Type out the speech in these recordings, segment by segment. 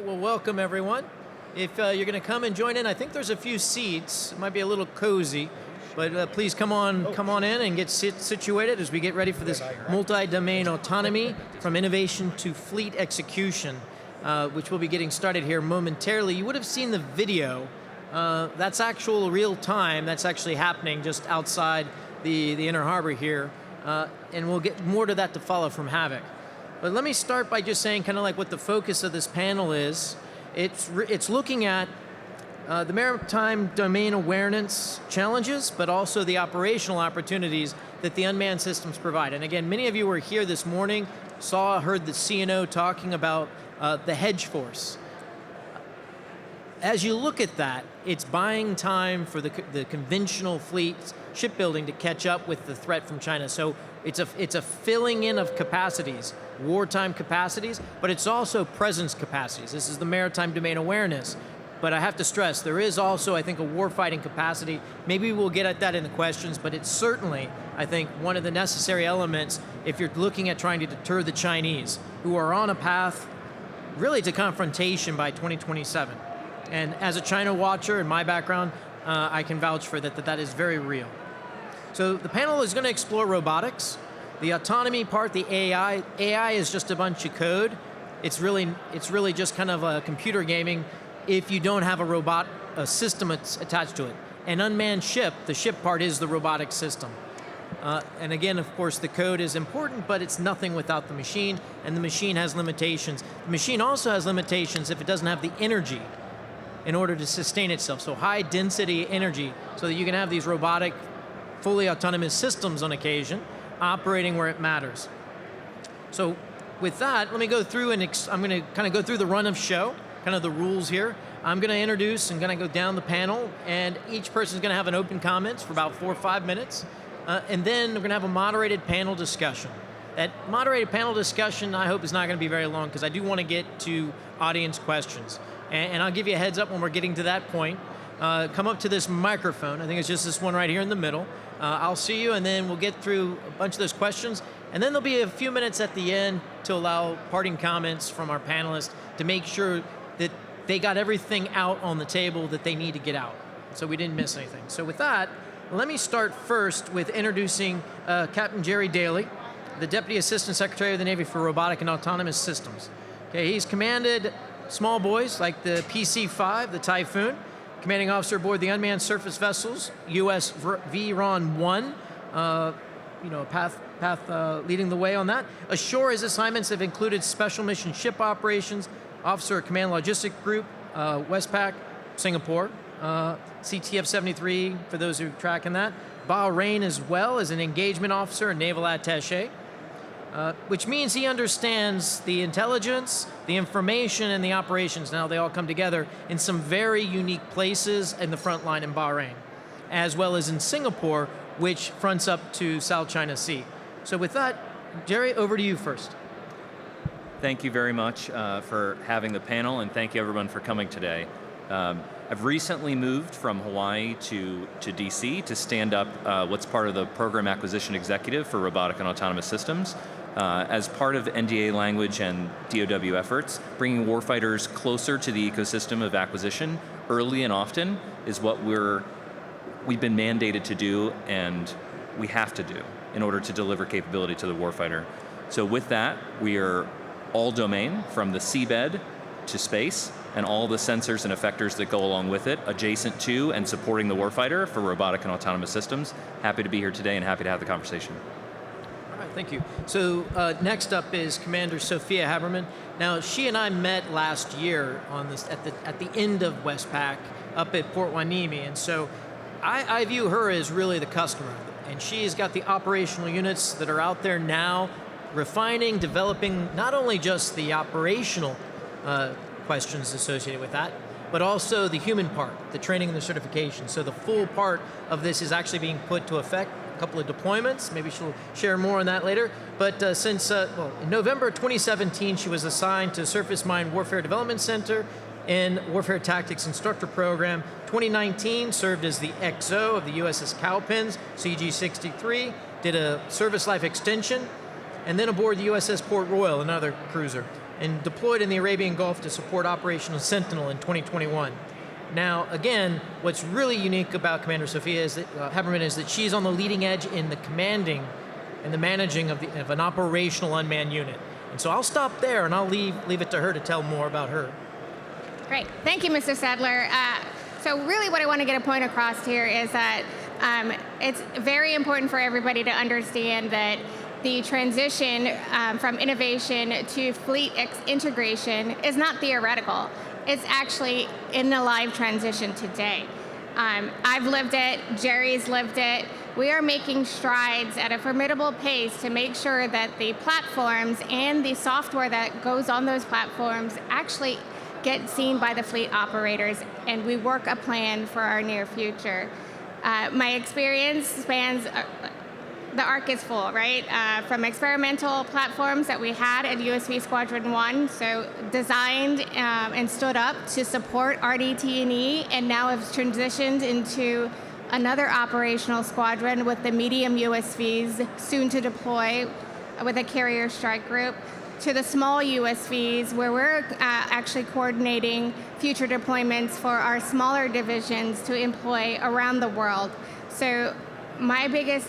well, welcome everyone. If you're going to come and join in, I think there's a few seats. It might be a little cozy, but please come on in and get situated as we get ready for this multi-domain autonomy from innovation to fleet execution, which we'll be getting started here momentarily. You would have seen the video. That's actual real time. That's actually happening just outside the inner harbor here, and we'll get more to that to follow from Havoc. But let me start by just saying kind of like what the focus of this panel is. It's looking at the maritime domain awareness challenges, but also the operational opportunities that the unmanned systems provide. And again, many of you were here this morning, heard the CNO talking about the hedge force. As you look at that, it's buying time for the conventional fleet shipbuilding to catch up with the threat from China. So it's a filling in of capacities, wartime capacities, but it's also presence capacities. This is the maritime domain awareness. But I have to stress, there is also, I think, a warfighting capacity. Maybe we'll get at that in the questions, but it's certainly, I think, one of the necessary elements if you're looking at trying to deter the Chinese, who are on a path really to confrontation by 2027. And as a China watcher in my background, I can vouch for that is very real. So the panel is going to explore robotics, the autonomy part, the AI. AI is just a bunch of code. It's really just kind of a computer gaming if you don't have a system attached to it. An unmanned ship, the ship part is the robotic system. And again, of course, the code is important, but it's nothing without the machine, and the machine has limitations. The machine also has limitations if it doesn't have the energy in order to sustain itself. So high density energy, so that you can have these robotic, fully autonomous systems on occasion, operating where it matters. So with that, let me go through and I'm going to kind of go through the run of show, kind of the rules here. I'm going to introduce and going to go down the panel, and each person is going to have an open comments for about 4 or 5 minutes, and then we're going to have a moderated panel discussion. That moderated panel discussion, I hope, is not going to be very long, because I do want to get to audience questions. And I'll give you a heads up when we're getting to that point. Come up to this microphone. I think it's just this one right here in the middle. I'll see you, and then we'll get through a bunch of those questions. And then there'll be a few minutes at the end to allow parting comments from our panelists to make sure that they got everything out on the table that they need to get out, so we didn't miss anything. So with that, let me start first with introducing Captain Jerry Daly, the Deputy Assistant Secretary of the Navy for Robotic and Autonomous Systems. Okay, he's commanded small boys like the PC-5, the Typhoon, commanding officer aboard the unmanned surface vessels, US VRON-1, path leading the way on that. Ashore, his assignments have included special mission ship operations, officer of command logistic group, Westpac, Singapore, CTF-73, for those who are tracking that. Bahrain as well as an engagement officer and naval attaché. Which means he understands the intelligence, the information, and the operations. Now they all come together in some very unique places in the front line in Bahrain, as well as in Singapore, which fronts up to South China Sea. So with that, Jerry, over to you first. Thank you very much for having the panel, and thank you everyone for coming today. I've recently moved from Hawaii to DC to stand up what's part of the Program Acquisition Executive for Robotic and Autonomous Systems. As part of NDA language and DOW efforts, bringing warfighters closer to the ecosystem of acquisition early and often is what we've been mandated to do, and we have to do in order to deliver capability to the warfighter. So with that, we are all domain, from the seabed to space, and all the sensors and effectors that go along with it, adjacent to and supporting the warfighter for robotic and autonomous systems. Happy to be here today and happy to have the conversation. All right, thank you. So next up is Commander Sophia Haberman. Now, she and I met last year on this at the end of Westpac up at Port Hueneme, and so I view her as really the customer, and she's got the operational units that are out there now, refining, developing not only just the operational questions associated with that, but also the human part, the training and the certification. So the full part of this is actually being put to effect. A couple of deployments, maybe she'll share more on that later. But in November 2017, she was assigned to Surface Mine Warfare Development Center in Warfare Tactics Instructor Program. 2019, served as the XO of the USS Cowpens, CG-63, did a service life extension, and then aboard the USS Port Royal, another cruiser. and deployed in the Arabian Gulf to support Operational Sentinel in 2021. Now, again, what's really unique about Commander Sophia is that, Haberman, is that she's on the leading edge in the commanding and the managing of an operational unmanned unit. And so I'll stop there and I'll leave it to her to tell more about her. Great. Thank you, Mr. Sadler. So really what I want to get a point across here is that it's very important for everybody to understand that the transition from innovation to fleet integration is not theoretical. It's actually in the live transition today. I've lived it, Jerry's lived it. We are making strides at a formidable pace to make sure that the platforms and the software that goes on those platforms actually get seen by the fleet operators, and we work a plan for our near future. My experience spans, the arc is full, right? From experimental platforms that we had at USV Squadron 1, so designed and stood up to support RDT&E, and now have transitioned into another operational squadron with the medium USVs, soon to deploy with a carrier strike group, to the small USVs, where we're actually coordinating future deployments for our smaller divisions to employ around the world. So my biggest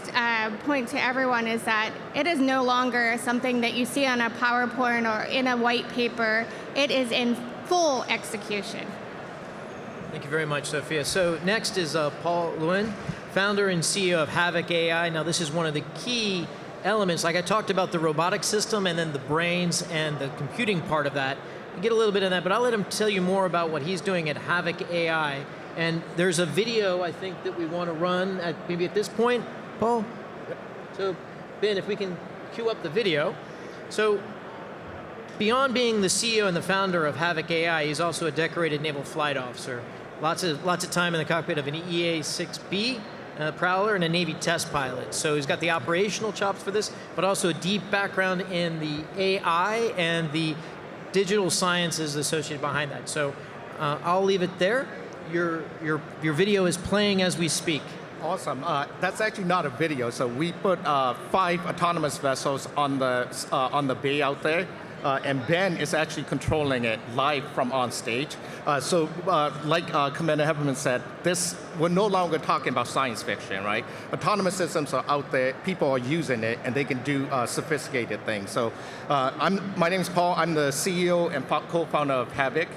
point to everyone is that it is no longer something that you see on a PowerPoint or in a white paper. It is in full execution. Thank you very much, Sophia. So next is Paul Lewin, founder and CEO of Havoc AI. Now this is one of the key elements, like I talked about the robotic system and then the brains and the computing part of that. You get a little bit of that, but I'll let him tell you more about what he's doing at Havoc AI. And there's a video, I think, that we want to run maybe at this point, Paul? Yep. So, Ben, if we can cue up the video. So, beyond being the CEO and the founder of Havoc AI, he's also a decorated naval flight officer. Lots of time in the cockpit of an EA-6B Prowler and a Navy test pilot. So he's got the operational chops for this, but also a deep background in the AI and the digital sciences associated behind that. So I'll leave it there. Your video is playing as we speak. Awesome. That's actually not a video. So we put 5 autonomous vessels on the bay out there. And Ben is actually controlling it live from on stage. Like Commander Haberman said, we're no longer talking about science fiction, right? Autonomous systems are out there, people are using it, and they can do sophisticated things. So my name is Paul, I'm the CEO and co-founder of Havoc.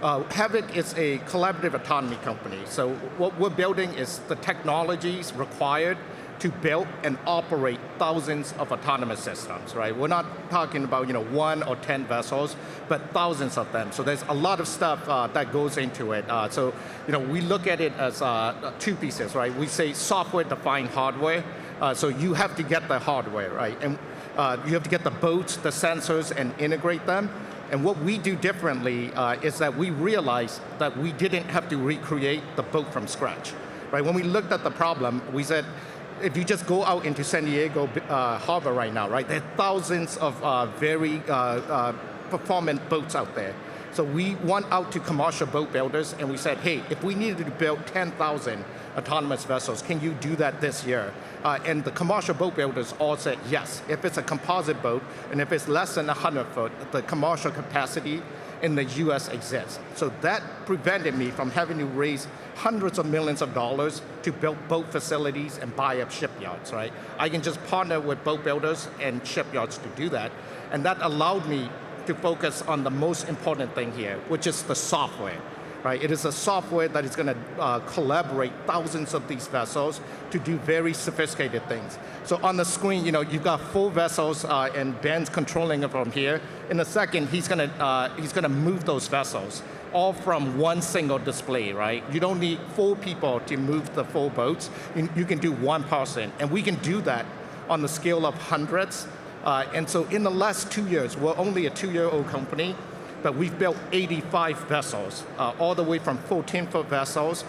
Havoc is a collaborative autonomy company. So what we're building is the technologies required to build and operate thousands of autonomous systems, right? We're not talking about 1 or 10 vessels, but thousands of them. So there's a lot of stuff that goes into it. We look at it as 2 pieces, right? We say software-defined hardware. So you have to get the hardware, right? And you have to get the boats, the sensors, and integrate them. And what we do differently is that we realized that we didn't have to recreate the boat from scratch, right? When we looked at the problem, we said, if you just go out into San Diego harbor right now, right, there are thousands of very performant boats out there. So we went out to commercial boat builders and we said, hey, if we needed to build 10,000 autonomous vessels, can you do that this year? And the commercial boat builders all said yes. If it's a composite boat and if it's less than 100 foot, the commercial capacity in the US exists. So that prevented me from having to raise hundreds of millions of dollars to build boat facilities and buy up shipyards, right? I can just partner with boat builders and shipyards to do that. And that allowed me to focus on the most important thing here, which is the software, right? It is a software that is going to collaborate thousands of these vessels to do very sophisticated things. So on the screen, you've got 4 vessels, and Ben's controlling it from here. In a second, he's going to move those vessels, all from one single display, right? You don't need 4 people to move the 4 boats. You can do 1 person, and we can do that on the scale of hundreds. And so in the last 2 years, we're only a 2-year-old company, but we've built 85 vessels, all the way from 14-foot vessels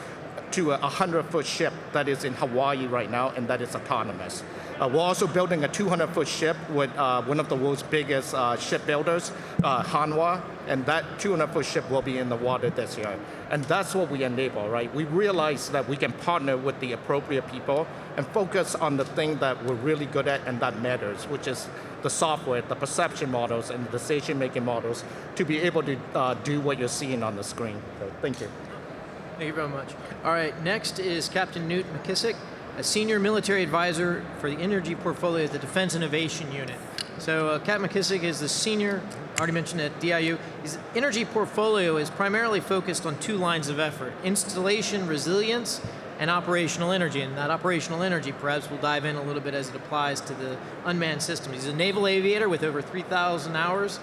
to a 100-foot ship that is in Hawaii right now, and that is autonomous. We're also building a 200-foot ship with one of the world's biggest shipbuilders, Hanwha, and that 200-foot ship will be in the water this year. And that's what we enable, right? We realize that we can partner with the appropriate people and focus on the thing that we're really good at and that matters, which is the software, the perception models, and the decision-making models to be able to do what you're seeing on the screen. So thank you. Thank you very much. All right, next is Captain Newt McKissick, a senior military advisor for the energy portfolio at the Defense Innovation Unit. So Captain McKissick is the senior, already mentioned at DIU. His energy portfolio is primarily focused on two lines of effort: installation resilience and operational energy. And that operational energy, perhaps we'll dive in a little bit as it applies to the unmanned system. He's a naval aviator with over 3,000 hours,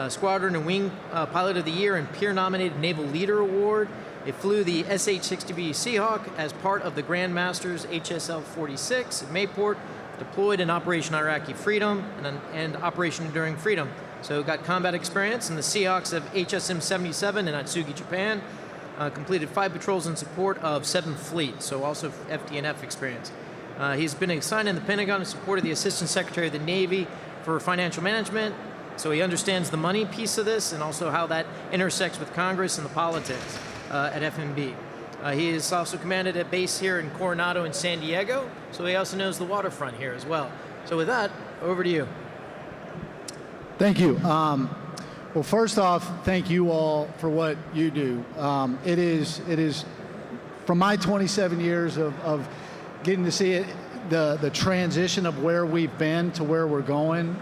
Squadron and Wing Pilot of the Year and peer-nominated Naval Leader Award. It flew the SH-60B Seahawk as part of the Grandmaster's HSL-46 at Mayport, deployed in Operation Iraqi Freedom and Operation Enduring Freedom. So got combat experience in the Seahawks of HSM-77 in Atsugi, Japan. Completed 5 patrols in support of 7th Fleet, so also FDNF experience. He's been assigned in the Pentagon in support of the Assistant Secretary of the Navy for financial management, so he understands the money piece of this and also how that intersects with Congress and the politics at FMB. He is also commanded at base here in Coronado and San Diego, so he also knows the waterfront here as well. So with that, over to you. Thank you. Well, first off, thank you all for what you do. It is from my 27 years of getting to see it, the transition of where we've been to where we're going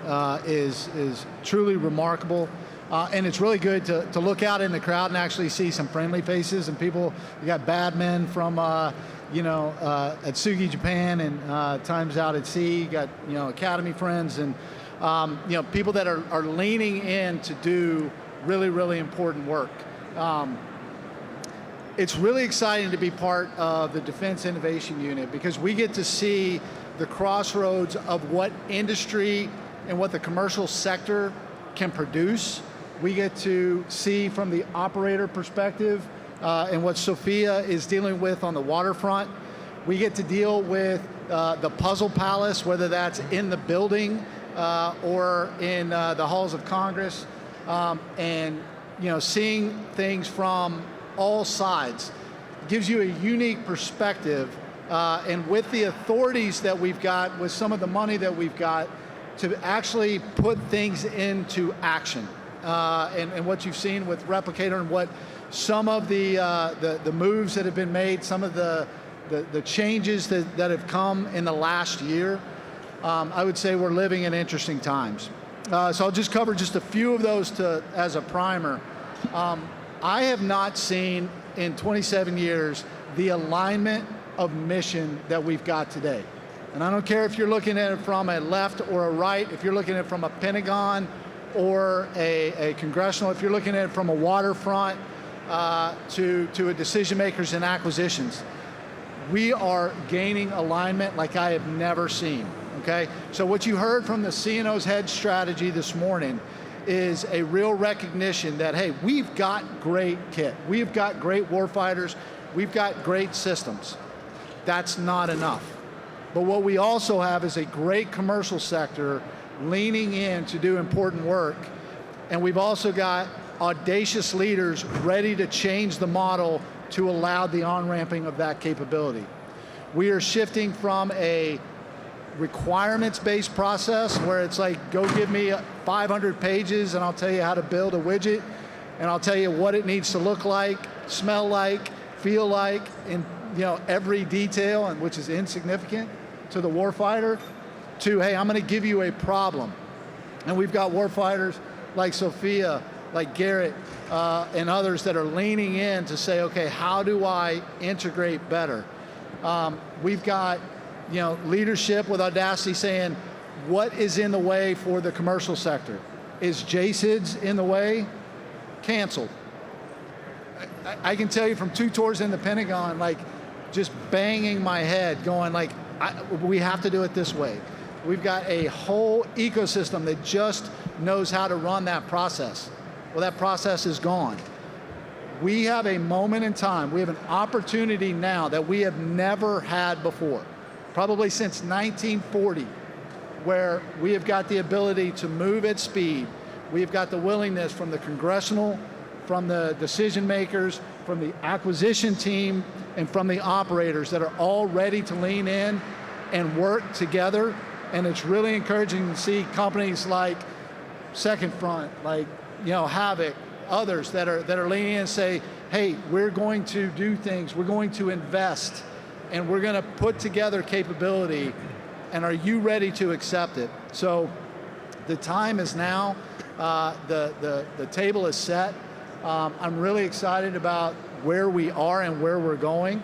is truly remarkable. And it's really good to look out in the crowd and actually see some friendly faces and people. You got badmen from, Atsugi, Japan, and times out at sea. You got, Academy friends and, people that are leaning in to do really, really important work. It's really exciting to be part of the Defense Innovation Unit because we get to see the crossroads of what industry and what the commercial sector can produce. We get to see from the operator perspective and what Sophia is dealing with on the waterfront. We get to deal with the puzzle palace, whether that's in the building or in the halls of Congress, and seeing things from all sides gives you a unique perspective. And with the authorities that we've got, with some of the money that we've got, to actually put things into action. And what you've seen with Replicator and what some of the moves that have been made, some of the changes that have come in the last year, I would say we're living in interesting times. So I'll just cover just a few of those as a primer. I have not seen in 27 years the alignment of mission that we've got today. And I don't care if you're looking at it from a left or a right, if you're looking at it from a Pentagon or a congressional, if you're looking at it from a waterfront to a decision makers and acquisitions. We are gaining alignment like I have never seen, okay? So what you heard from the CNO's head strategy this morning is a real recognition that, hey, we've got great kit. We've got great warfighters. We've got great systems. That's not enough. But what we also have is a great commercial sector leaning in to do important work. And we've also got audacious leaders ready to change the model to allow the on-ramping of that capability. We are shifting from a requirements-based process where it's like, go give me 500 pages and I'll tell you how to build a widget and I'll tell you what it needs to look like, smell like, feel like, in every detail, and which is insignificant to the warfighter, to, hey, I'm gonna give you a problem. And we've got warfighters like Sophia, like Garrett, and others that are leaning in to say, okay, how do I integrate better? We've got leadership with Audacity saying, what is in the way for the commercial sector? Is JSIDS in the way? Canceled. I can tell you from 2 tours in the Pentagon, like just banging my head, going like, we have to do it this way. We've got a whole ecosystem that just knows how to run that process. Well, that process is gone. We have a moment in time, we have an opportunity now that we have never had before, probably since 1940, where we have got the ability to move at speed. We have got the willingness from the congressional, from the decision makers, from the acquisition team, and from the operators that are all ready to lean in and work together. And it's really encouraging to see companies like Second Front, like Havoc, others that are leaning in and say, hey, we're going to do things, we're going to invest, and we're going to put together capability, and are you ready to accept it? So the time is now, the table is set. I'm really excited about where we are and where we're going,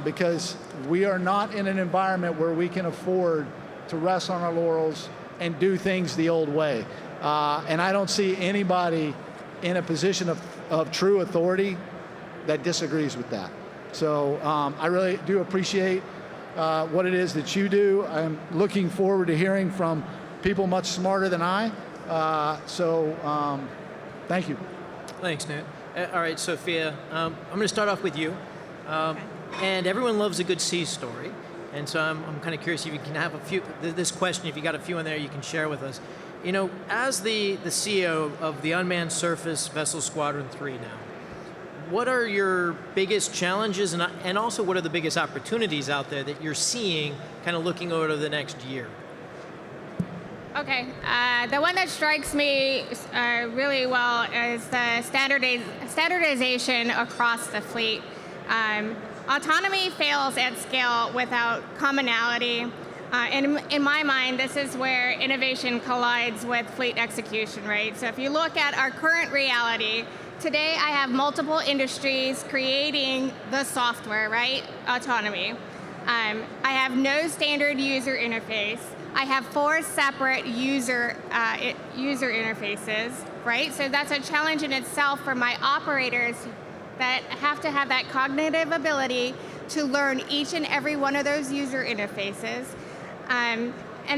because we are not in an environment where we can afford to rest on our laurels and do things the old way. And I don't see anybody in a position of true authority that disagrees with that. So I really do appreciate what it is that you do. I'm looking forward to hearing from people much smarter than I. Thank you. Thanks, Nate. All right, Sophia, I'm going to start off with you. And everyone loves a good sea story. And so I'm kind of curious if you can have a few, this question, if you got a few in there you can share with us. As the CEO of the Unmanned Surface Vessel Squadron 3 now, what are your biggest challenges and also what are the biggest opportunities out there that you're seeing kind of looking over the next year? Okay, the one that strikes me really well is the standardization across the fleet. Autonomy fails at scale without commonality. In my mind, this is where innovation collides with fleet execution, right? So if you look at our current reality, today I have multiple industries creating the software, right? Autonomy. I have no standard user interface. I have 4 separate user interfaces, right? So that's a challenge in itself for my operators that have to have that cognitive ability to learn each and every one of those user interfaces. And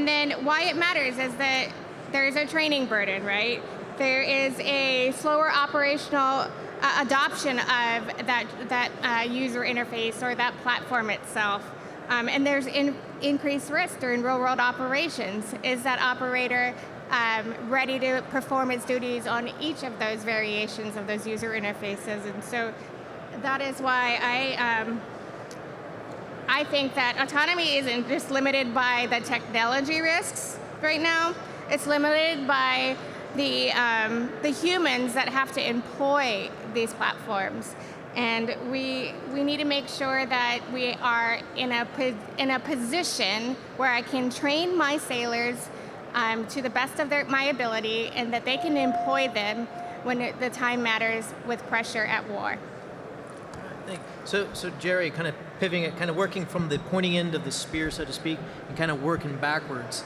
then why it matters is that there's a training burden, right? There is a slower operational adoption of that user interface or that platform itself. And there's increased risk during real-world operations. Is that operator ready to perform its duties on each of those variations of those user interfaces? And so that is why I think that autonomy isn't just limited by the technology risks right now. It's limited by the humans that have to employ these platforms. And we need to make sure that we are in a position where I can train my sailors to the best of my ability, and that they can employ them when the time matters with pressure at war. So Jerry, kind of pivoting it, kind of working from the pointing end of the spear, so to speak, and kind of working backwards.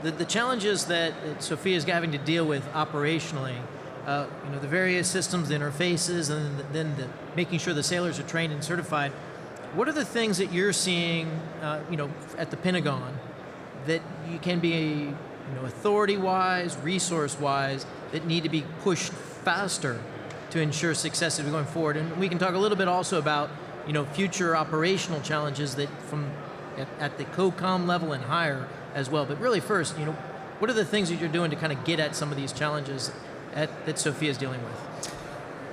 The challenges that Sophia's having to deal with operationally, the various systems, the interfaces, and then making sure the sailors are trained and certified. What are the things that you're seeing, at the Pentagon, that you can be, authority-wise, resource-wise, that need to be pushed faster to ensure success as we're going forward? And we can talk a little bit also about, future operational challenges that at the COCOM level and higher as well. But really first, what are the things that you're doing to kind of get at some of these challenges that Sophia's dealing with?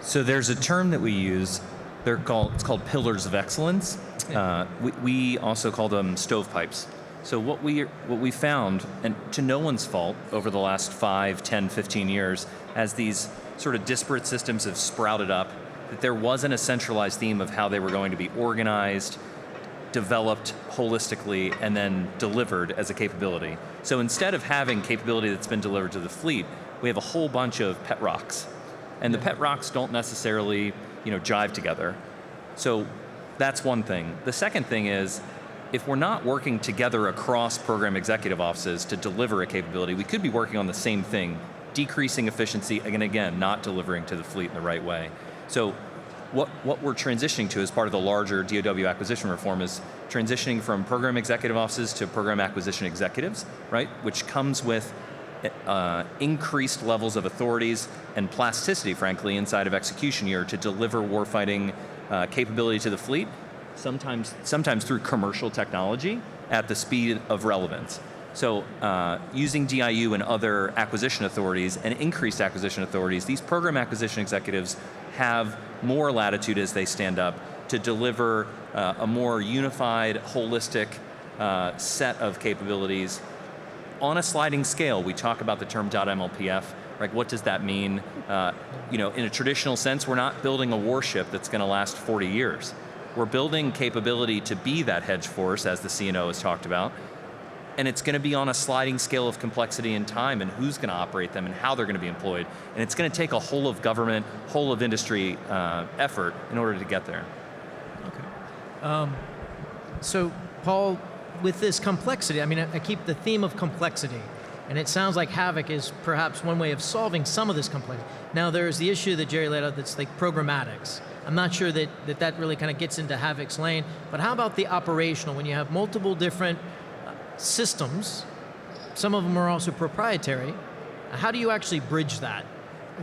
So there's a term that we use. It's called pillars of excellence. We also call them stovepipes. So what we found, and to no one's fault, over the last 5, 10, 15 years, as these sort of disparate systems have sprouted up, that there wasn't a centralized theme of how they were going to be organized, developed holistically, and then delivered as a capability. So instead of having capability that's been delivered to the fleet, we have a whole bunch of pet rocks. And the pet rocks don't necessarily, jive together. So that's one thing. The second thing is, if we're not working together across program executive offices to deliver a capability, we could be working on the same thing, decreasing efficiency, and again, not delivering to the fleet in the right way. So what we're transitioning to as part of the larger DOW acquisition reform is transitioning from program executive offices to program acquisition executives, right? Which comes with increased levels of authorities and plasticity, frankly, inside of execution year to deliver warfighting capability to the fleet, sometimes through commercial technology at the speed of relevance. So using DIU and other acquisition authorities and increased acquisition authorities, these program acquisition executives have more latitude as they stand up to deliver a more unified, holistic set of capabilities on a sliding scale. We talk about the term .mlpf, right? What does that mean? In a traditional sense, we're not building a warship that's going to last 40 years. We're building capability to be that hedge force, as the CNO has talked about, and it's going to be on a sliding scale of complexity and time, and who's going to operate them and how they're going to be employed. And it's going to take a whole of government, whole of industry effort in order to get there. Okay. So, Paul, with this complexity, I mean, I keep the theme of complexity, and it sounds like Havoc is perhaps one way of solving some of this complexity. Now, there's the issue that Jerry laid out that's like programmatics. I'm not sure that really kind of gets into Havoc's lane, but how about the operational? When you have multiple different systems, some of them are also proprietary, how do you actually bridge that?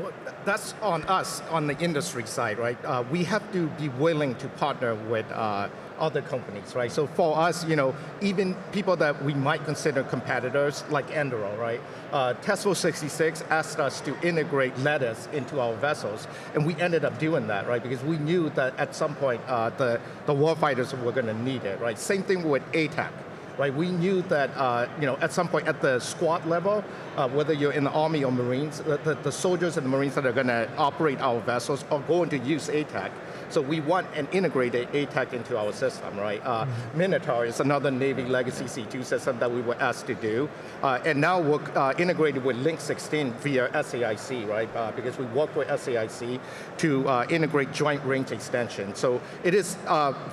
Well, that's on us, on the industry side, right? We have to be willing to partner with other companies, right? So for us, even people that we might consider competitors, like Anduril, right? Tesla 66 asked us to integrate Lattice into our vessels, and we ended up doing that, right? Because we knew that at some point the warfighters were going to need it, right? Same thing with ATAC. Right, we knew that at some point at the squad level, whether you're in the Army or Marines, the soldiers and the Marines that are going to operate our vessels are going to use ATAC. So we want an integrated ATAC into our system, right? Minotaur is another Navy legacy C2 system that we were asked to do. And now we're integrated with Link 16 via SAIC, right? Because we work with SAIC to integrate joint range extension. So it is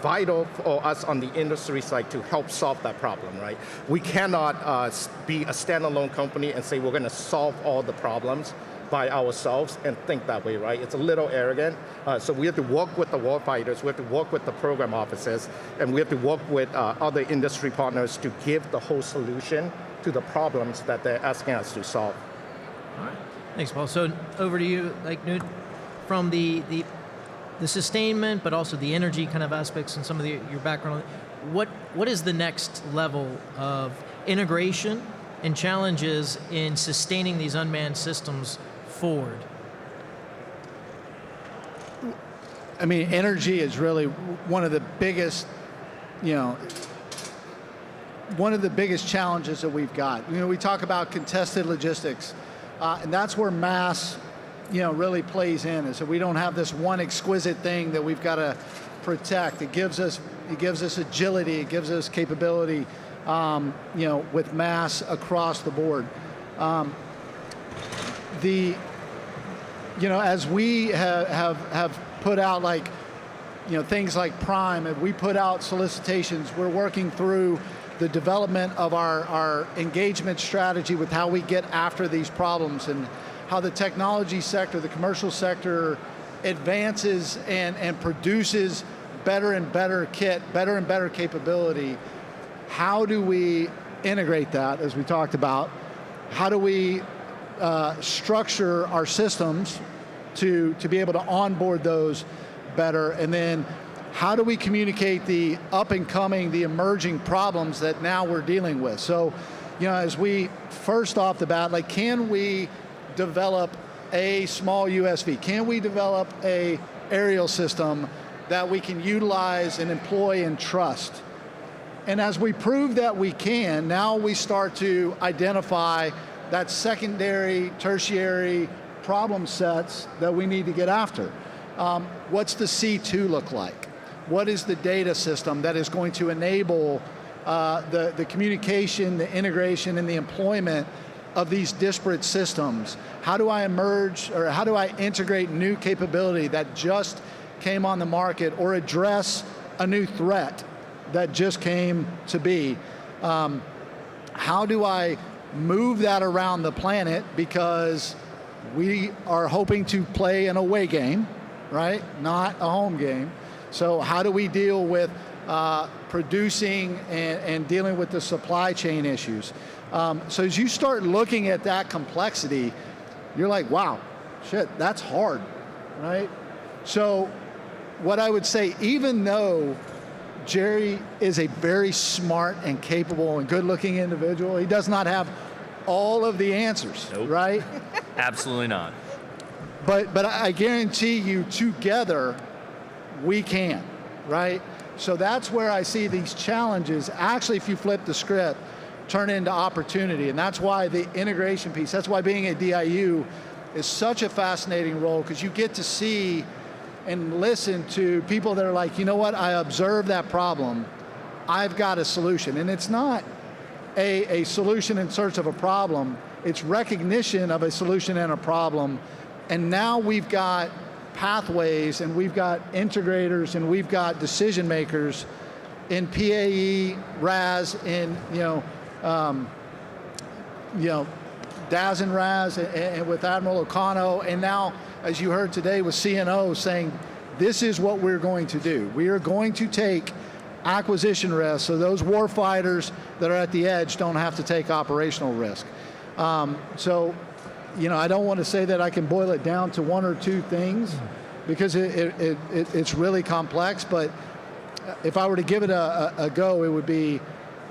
vital for us on the industry side to help solve that problem, right? We cannot be a standalone company and say we're going to solve all the problems by ourselves and think that way, right? It's a little arrogant. So we have to work with the warfighters, we have to work with the program officers, and we have to work with other industry partners to give the whole solution to the problems that they're asking us to solve. All right, thanks, Paul. So over to you, like Knut, from the sustainment, but also the energy kind of aspects and some of your background. What is the next level of integration and challenges in sustaining these unmanned systems forward? I mean, energy is really one of the biggest, one of the biggest challenges that we've got. We talk about contested logistics, and that's where mass, really plays in. Is that we don't have this one exquisite thing that we've got to protect. It gives us agility. It gives us capability, with mass across the board. As we have put out things like Prime, if we put out solicitations, we're working through the development of our engagement strategy with how we get after these problems and how the technology sector, the commercial sector advances and produces better and better kit, better and better capability. How do we integrate that, as we talked about? How do we structure our systems to be able to onboard those better? And then how do we communicate the up and coming, the emerging problems that now we're dealing with? So, as we first off the bat, can we develop a small USV? Can we develop a aerial system that we can utilize and employ and trust? And as we prove that we can, now we start to identify that secondary, tertiary problem sets that we need to get after. What's the C2 look like? What is the data system that is going to enable the communication, the integration, and the employment of these disparate systems? How do I how do I integrate new capability that just came on the market or address a new threat that just came to be? How do I move that around the planet, because we are hoping to play an away game, right? Not a home game. So how do we deal with producing and dealing with the supply chain issues? So as you start looking at that complexity, you're like, wow, shit, that's hard, right? So what I would say, even though Jerry is a very smart and capable and good-looking individual, he does not have all of the answers, nope. Right? Absolutely not. But I guarantee you, together, we can, right? So that's where I see these challenges, actually, if you flip the script, turn into opportunity. And that's why the integration piece, that's why being a DIU is such a fascinating role, because you get to see and listen to people that are like, you know what, I observed that problem, I've got a solution. And it's not a solution in search of a problem, it's recognition of a solution and a problem. And now we've got pathways, and we've got integrators, and we've got decision makers in PAE, RAS, in DAS and RAS, and with Admiral O'Connell, and now, as you heard today, with CNO saying, this is what we're going to do. We are going to take acquisition risk, so those war fighters that are at the edge don't have to take operational risk. So, I don't want to say that I can boil it down to one or two things, because it's really complex, but if I were to give it a go, it would be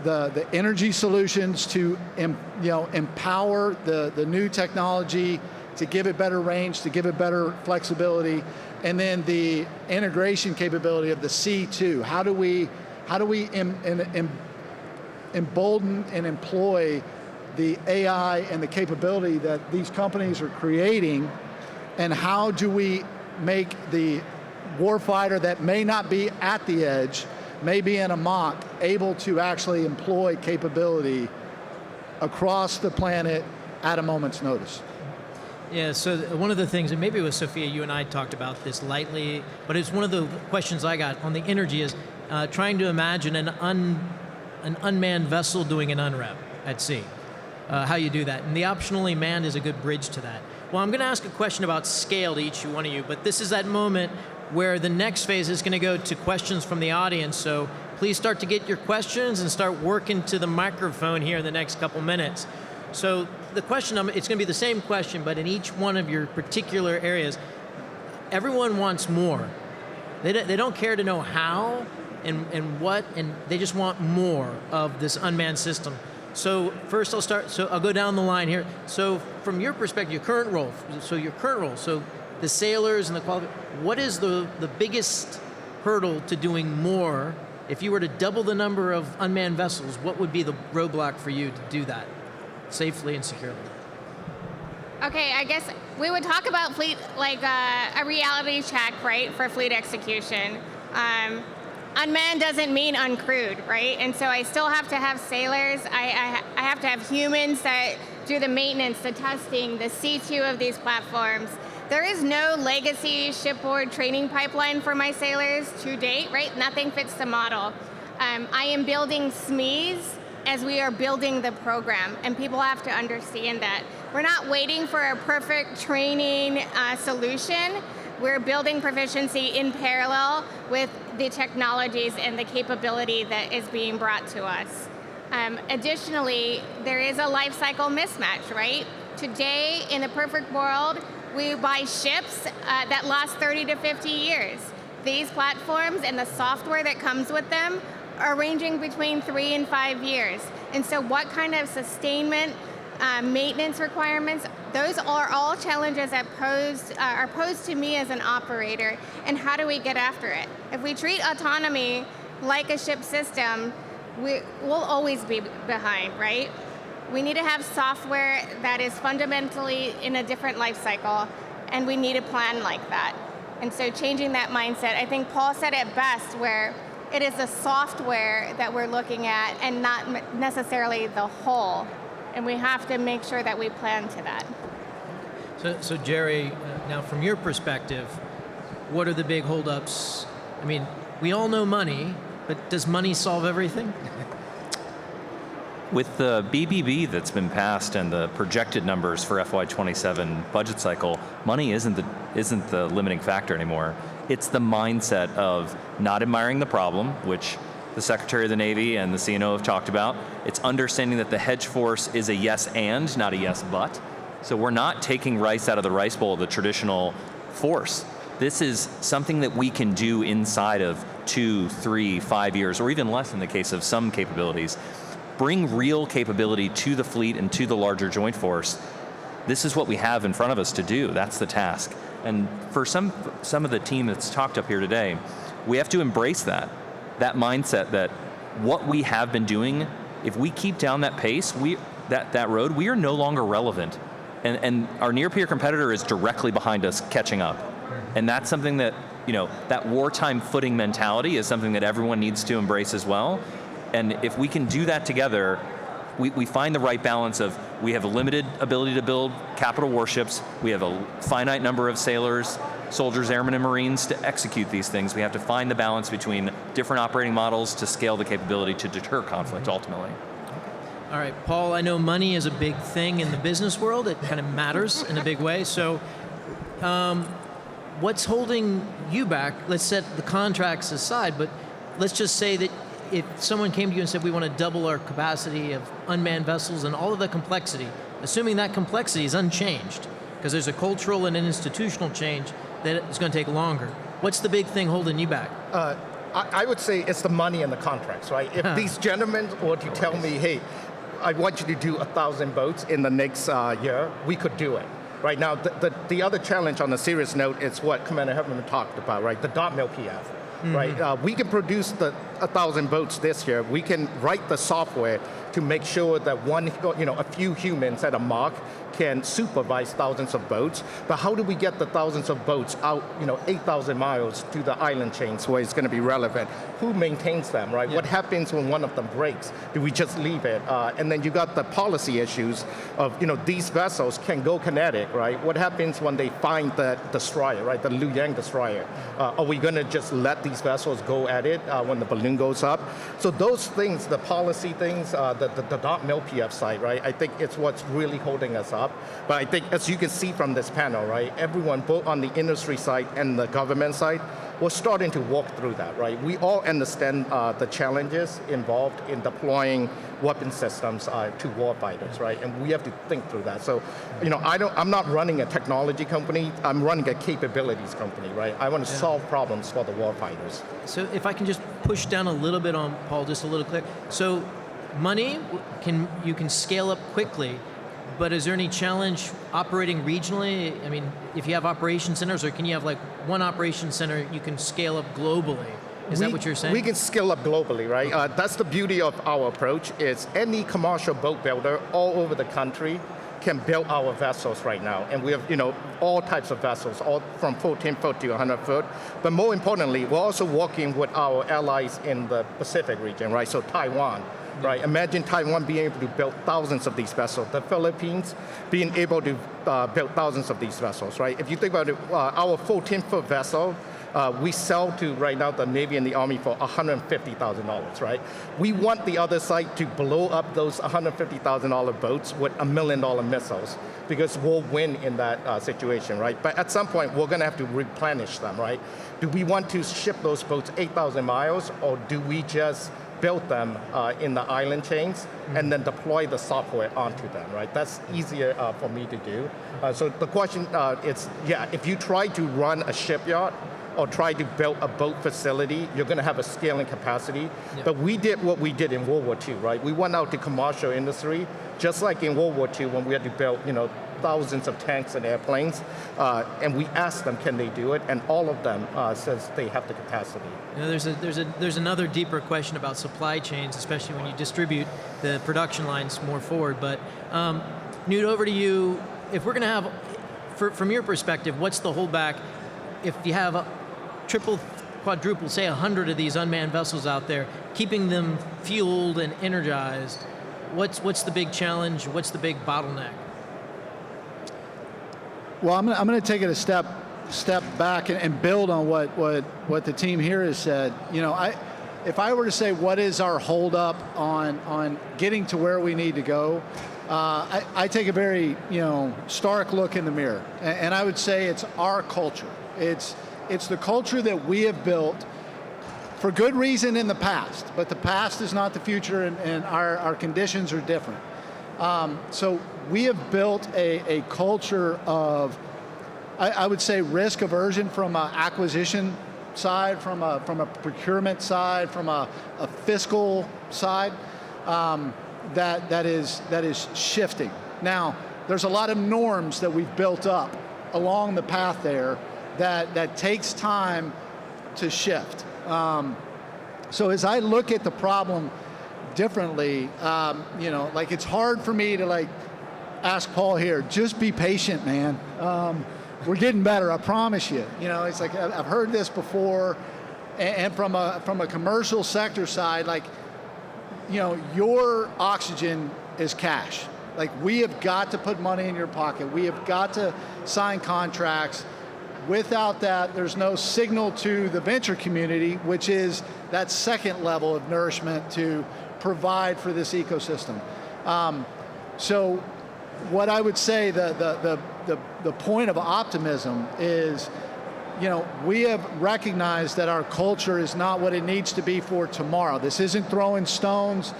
the energy solutions to empower the new technology, to give it better range, to give it better flexibility, and then the integration capability of the C2. How do we embolden and employ the AI and the capability that these companies are creating, and how do we make the warfighter that may not be at the edge, may be in a mock, able to actually employ capability across the planet at a moment's notice? Yeah, so one of the things, and maybe it was Sophia, you and I talked about this lightly, but it's one of the questions I got on the energy is trying to imagine an unmanned vessel doing an unrep at sea. How you do that. And the optionally manned is a good bridge to that. Well, I'm going to ask a question about scale to each one of you, but this is that moment where the next phase is going to go to questions from the audience. So please start to get your questions and start working to the microphone here in the next couple minutes. So the question, it's going to be the same question, but in each one of your particular areas, everyone wants more. They don't care to know how and what, and they just want more of this unmanned system. So first I'll go down the line here. So from your perspective, your current role, so the sailors and the what is the biggest hurdle to doing more? If you were to double the number of unmanned vessels, what would be the roadblock for you to do that safely and securely? Okay, I guess we would talk about fleet, like a reality check, right, for fleet execution. Unmanned doesn't mean uncrewed, right? And so I still have to have sailors. I have to have humans that do the maintenance, the testing, the C2 of these platforms. There is no legacy shipboard training pipeline for my sailors to date, right? Nothing fits the model. I am building SMEs as we are building the program, and people have to understand that. We're not waiting for a perfect training solution. We're building proficiency in parallel with the technologies and the capability that is being brought to us. Additionally, there is a life cycle mismatch, right? Today, in the perfect world, we buy ships that last 30 to 50 years. These platforms and the software that comes with them are ranging between 3 and 5 years. And so what kind of sustainment, maintenance requirements, those are all challenges that are posed to me as an operator, and how do we get after it? If we treat autonomy like a ship system, we'll always be behind, right? We need to have software that is fundamentally in a different life cycle, and we need a plan like that. And so changing that mindset, I think Paul said it best, where it is the software that we're looking at and not necessarily the whole. And we have to make sure that we plan to that. So Jerry, now from your perspective, what are the big holdups? I mean, we all know money, but does money solve everything? With the BBB that's been passed and the projected numbers for FY27 budget cycle, money isn't the limiting factor anymore. It's the mindset of not admiring the problem, which the Secretary of the Navy and the CNO have talked about. It's understanding that the hedge force is a yes and, not a yes but. So we're not taking rice out of the rice bowl of the traditional force. This is something that we can do inside of 2, 3, 5 years, or even less in the case of some capabilities. Bring real capability to the fleet and to the larger joint force. This is what we have in front of us to do. That's the task. And for some of the team that's talked up here today, we have to embrace that. that mindset that what we have been doing, if we keep down that pace, that road, we are no longer relevant. And our near-peer competitor is directly behind us catching up. And that's something that, that wartime footing mentality is something that everyone needs to embrace as well. And if we can do that together, we find the right balance of, we have a limited ability to build capital warships, we have a finite number of sailors, soldiers, airmen, and Marines to execute these things. We have to find the balance between different operating models to scale the capability to deter conflict ultimately. All right, Paul, I know money is a big thing in the business world. It kind of matters in a big way. So what's holding you back? Let's set the contracts aside, but let's just say that if someone came to you and said, we want to double our capacity of unmanned vessels and all of the complexity, assuming that complexity is unchanged, because there's a cultural and an institutional change that is going to take longer. What's the big thing holding you back? I would say it's the money and the contracts, right? If these gentlemen were to tell me, hey, I want you to do 1,000 boats in the next year, we could do it. Right now, the other challenge on a serious note is what Commander Heffernan talked about, right? The dot mill PF. Right, we can produce 1,000 boats this year. We can write the software to make sure that a few humans at a mark can supervise thousands of boats. But how do we get the thousands of boats out, 8,000 miles to the island chains where it's going to be relevant? Who maintains them, right? Yeah. What happens when one of them breaks? Do we just leave it? And then you got the policy issues of, these vessels can go kinetic, right? What happens when they find the destroyer, right? The Liu Yang destroyer? Are we going to just let these vessels go at it when the balloon goes up? So those things, the policy things, the dot mill PF side, right? I think it's what's really holding us up. But I think, as you can see from this panel, right, everyone, both on the industry side and the government side, we're starting to walk through that, right? We all understand the challenges involved in deploying weapon systems to warfighters, right? And we have to think through that. So, I'm not running a technology company. I'm running a capabilities company, right? I want to solve problems for the warfighters. So if I can just push down a little bit on Paul, just a little quick. So money, you can scale up quickly, but is there any challenge operating regionally? I mean, if you have operation centers, or can you have like one operation center you can scale up globally? Is that what you're saying? We can scale up globally, right? Okay. That's the beauty of our approach, is any commercial boat builder all over the country can build our vessels right now. And we have, all types of vessels, all from 14 foot to 100 foot. But more importantly, we're also working with our allies in the Pacific region, right? So Taiwan. Right, imagine Taiwan being able to build thousands of these vessels. The Philippines being able to build thousands of these vessels, right? If you think about it, our 14-foot vessel, we sell to right now the Navy and the Army for $150,000, right? We want the other side to blow up those $150,000 boats with $1 million missiles, because we'll win in that situation, right? But at some point, we're going to have to replenish them, right? Do we want to ship those boats 8,000 miles, or do we just build them in the island chains and then deploy the software onto them, right? That's easier for me to do. So the question is, if you try to run a shipyard or try to build a boat facility, you're going to have a scaling capacity. Yep. But we did what we did in World War II, right? We went out to commercial industry, just like in World War II when we had to build, thousands of tanks and airplanes, and we asked them, can they do it? And all of them says they have the capacity. There's another deeper question about supply chains, especially when you distribute the production lines more forward. But Newt, over to you. If we're going to have, from your perspective, what's the holdback? If you have a triple, quadruple, say 100 of these unmanned vessels out there, keeping them fueled and energized, what's the big challenge? What's the big bottleneck? Well, I'm going to take it a step back and build on what the team here has said. If I were to say what is our holdup on getting to where we need to go, I take a very stark look in the mirror, and I would say it's our culture. It's the culture that we have built for good reason in the past, but the past is not the future, and our conditions are different. So we have built a culture of, I would say, risk aversion from an acquisition side, from a procurement side, from a fiscal side, that is shifting. Now, there's a lot of norms that we've built up along the path there that takes time to shift. So as I look at the problem differently, like it's hard for me to like ask Paul here, just be patient, man. We're getting better, I promise you. It's like I've heard this before, and from a commercial sector side, like, your oxygen is cash. Like, we have got to put money in your pocket. We have got to sign contracts. Without that, there's no signal to the venture community, which is that second level of nourishment to provide for this ecosystem. So what I would say, the point of optimism is, we have recognized that our culture is not what it needs to be for tomorrow. This isn't throwing stones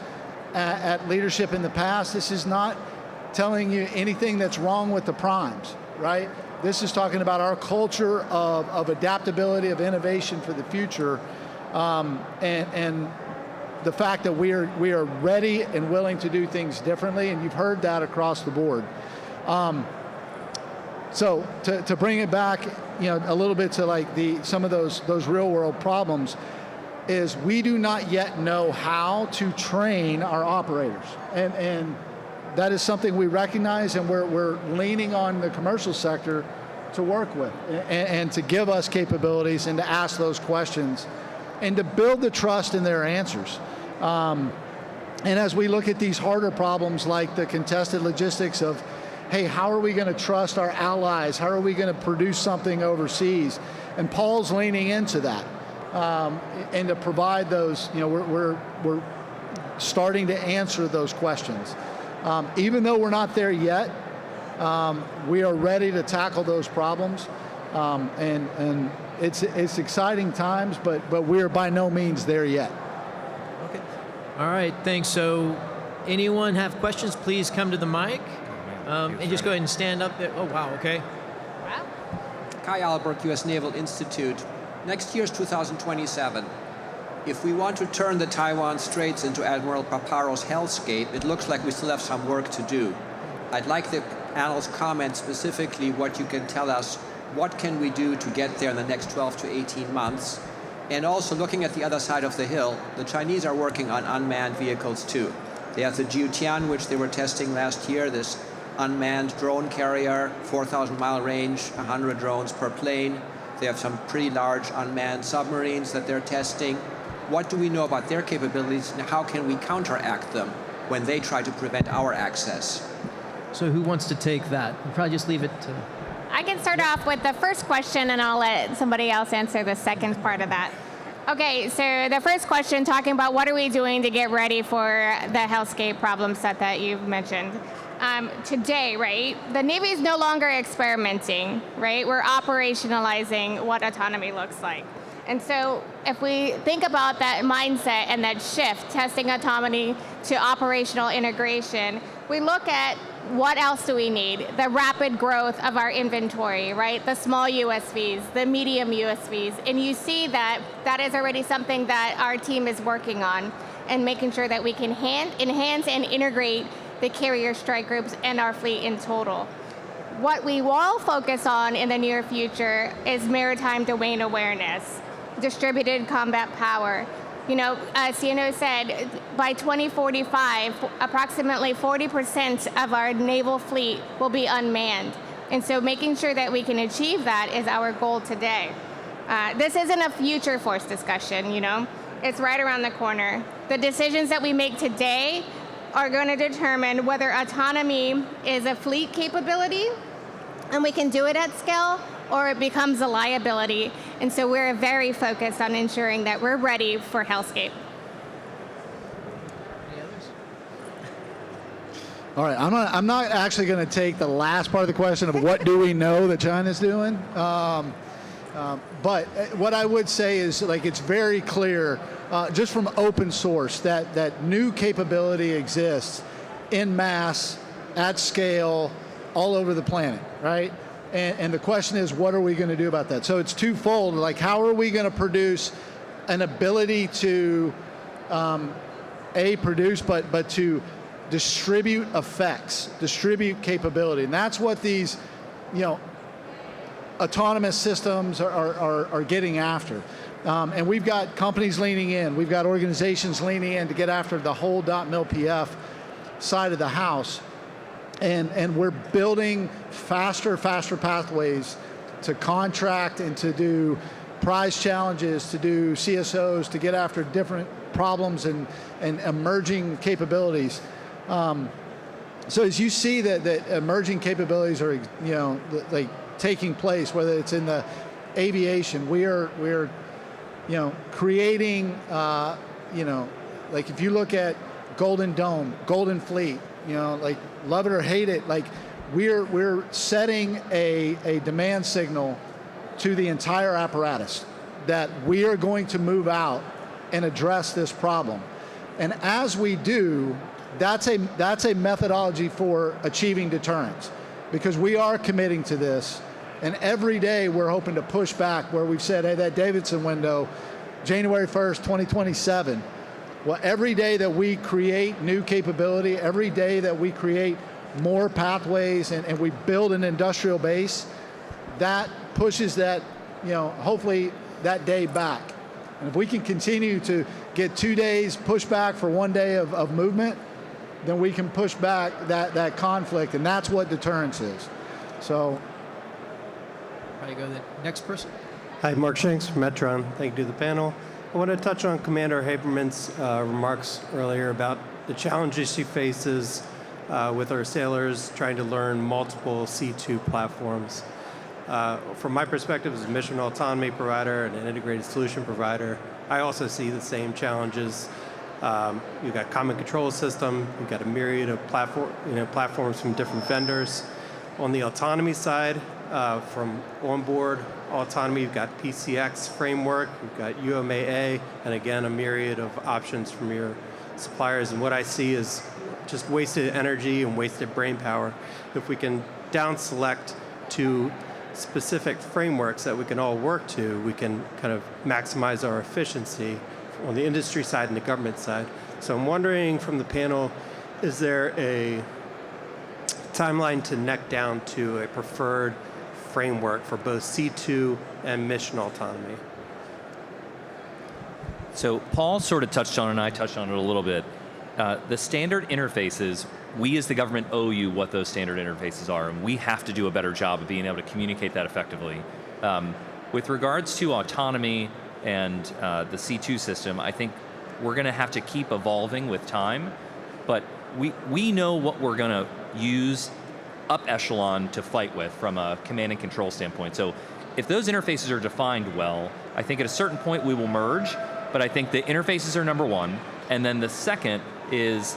at leadership in the past. This is not telling you anything that's wrong with the primes, right? This is talking about our culture of adaptability, of innovation for the future, and the fact that we are ready and willing to do things differently, and you've heard that across the board. So to bring it back, a little bit to like some of those real world problems, is we do not yet know how to train our operators, and that is something we recognize, and we're leaning on the commercial sector to work with and to give us capabilities and to ask those questions and to build the trust in their answers. And as we look at these harder problems like the contested logistics of, hey, how are we going to trust our allies? How are we going to produce something overseas? And Paul's leaning into that, and to provide those, we're starting to answer those questions. Even though we're not there yet, we are ready to tackle those problems, and it's exciting times, but we're by no means there yet. Okay. All right, thanks. So anyone have questions, please come to the mic, and just go ahead and stand up there. Oh, wow, okay. Wow. Kai Alberg, U.S. Naval Institute. Next year's 2027. If we want to turn the Taiwan Straits into Admiral Paparo's hellscape, it looks like we still have some work to do. I'd like the panel's comment specifically what you can tell us, what can we do to get there in the next 12 to 18 months? And also looking at the other side of the hill, the Chinese are working on unmanned vehicles too. They have the Jiutian, which they were testing last year, this unmanned drone carrier, 4,000-mile range, 100 drones per plane. They have some pretty large unmanned submarines that they're testing. What do we know about their capabilities, and how can we counteract them when they try to prevent our access? So who wants to take that? We'll probably just leave it to... I can start off with the first question, and I'll let somebody else answer the second part of that. Okay, so the first question, talking about what are we doing to get ready for the hellscape problem set that you've mentioned. Today, right, the Navy is no longer experimenting, right? We're operationalizing what autonomy looks like. And so if we think about that mindset and that shift, testing autonomy to operational integration, we look at what else do we need? The rapid growth of our inventory, right? The small USVs, the medium USVs, and you see that that is already something that our team is working on and making sure that we can enhance and integrate the carrier strike groups and our fleet in total. What we will focus on in the near future is maritime domain awareness, distributed combat power. CNO said by 2045, approximately 40% of our naval fleet will be unmanned. And so making sure that we can achieve that is our goal today. This isn't a future force discussion, It's right around the corner. The decisions that we make today are going to determine whether autonomy is a fleet capability, and we can do it at scale, or it becomes a liability. And so we're very focused on ensuring that we're ready for hellscape. Any others? All right, I'm not actually going to take the last part of the question of what do we know that China's doing. But what I would say is, like, it's very clear, just from open source, that new capability exists in mass, at scale, all over the planet, right? And the question is, what are we going to do about that? So it's twofold. Like, how are we going to produce an ability to, produce, but to distribute effects, distribute capability? And that's what these, autonomous systems are getting after. And we've got companies leaning in, we've got organizations leaning in to get after the whole .mil/PF side of the house. And we're building faster pathways to contract and to do prize challenges, to do CSOs, to get after different problems and emerging capabilities. So as you see that emerging capabilities are, like taking place, whether it's in the aviation, we're creating, like if you look at Golden Dome, Golden Fleet, like love it or hate it, like we're setting a demand signal to the entire apparatus that we are going to move out and address this problem. And as we do, that's a methodology for achieving deterrence, because we are committing to this. And every day we're hoping to push back where we've said, hey, that Davidson window, January 1st, 2027. Well, every day that we create new capability, every day that we create more pathways and we build an industrial base, that pushes that, hopefully that day back. And if we can continue to get 2 days push back for 1 day of movement, then we can push back that conflict, and that's what deterrence is. So. Probably go to the next person. Hi, Mark Shanks from Metron. Thank you to the panel. I want to touch on Commander Haberman's remarks earlier about the challenges she faces with our sailors trying to learn multiple C2 platforms. From my perspective as a mission autonomy provider and an integrated solution provider, I also see the same challenges. You've got common control system, you've got a myriad of platforms from different vendors. On the autonomy side, from onboard autonomy, you've got PCX framework, you've got UMAA, and again, a myriad of options from your suppliers. And what I see is just wasted energy and wasted brain power. If we can down select to specific frameworks that we can all work to, we can kind of maximize our efficiency on the industry side and the government side. So I'm wondering from the panel, is there a timeline to neck down to a preferred framework for both C2 and mission autonomy? So Paul sort of touched on it, and I touched on it a little bit. The standard interfaces, we as the government owe you what those standard interfaces are, and we have to do a better job of being able to communicate that effectively. With regards to autonomy and the C2 system, I think we're going to have to keep evolving with time, but we know what we're going to use up echelon to fight with from a command and control standpoint. So if those interfaces are defined well, I think at a certain point we will merge, but I think the interfaces are number one, and then the second is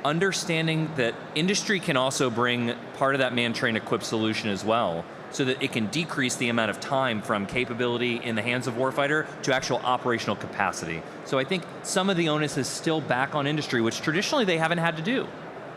understanding that industry can also bring part of that man-train-equipped solution as well, so that it can decrease the amount of time from capability in the hands of warfighter to actual operational capacity. So I think some of the onus is still back on industry, which traditionally they haven't had to do,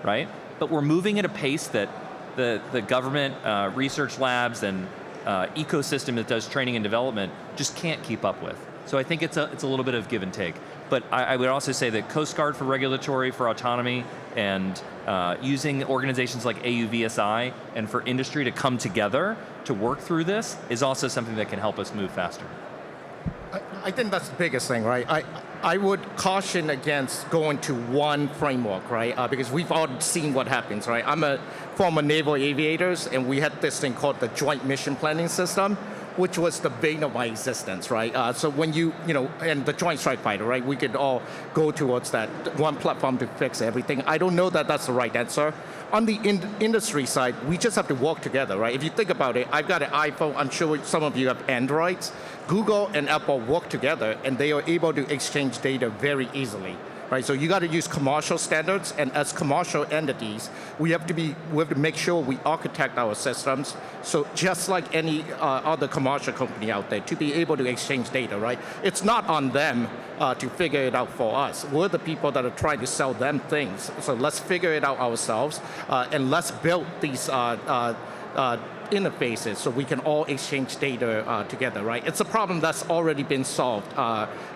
right? But we're moving at a pace that the government research labs and ecosystem that does training and development just can't keep up with. So I think it's a little bit of give and take. But I would also say that Coast Guard for regulatory, for autonomy, and using organizations like AUVSI and for industry to come together to work through this is also something that can help us move faster. I think that's the biggest thing, right? I would caution against going to one framework, right? Because we've all seen what happens, right? I'm a former naval aviator, and we had this thing called the Joint Mission Planning System, which was the bane of my existence, right? So when and the Joint Strike Fighter, right? We could all go towards that one platform to fix everything. I don't know that that's the right answer. On the industry side, we just have to work together, right? If you think about it, I've got an iPhone, I'm sure some of you have Androids. Google and Apple work together, and they are able to exchange data very easily, right? So you got to use commercial standards, and as commercial entities, we have to make sure we architect our systems. So just like any other commercial company out there, to be able to exchange data, right? It's not on them to figure it out for us. We're the people that are trying to sell them things. So let's figure it out ourselves, and let's build these interfaces so we can all exchange data together, right? It's a problem that's already been solved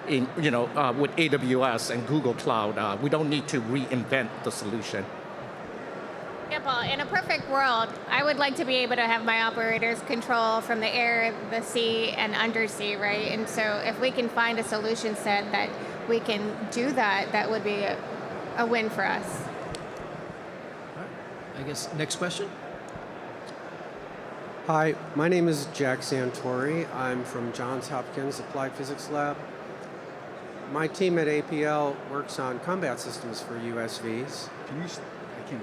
with AWS and Google Cloud. We don't need to reinvent the solution. Yep. example, in a perfect world, I would like to be able to have my operators control from the air, the sea, and undersea, right? And so if we can find a solution set that we can do that, that would be a win for us. I guess next question. Hi, my name is Jack Santori. I'm from Johns Hopkins Applied Physics Lab. My team at APL works on combat systems for USVs. Can you? I can't.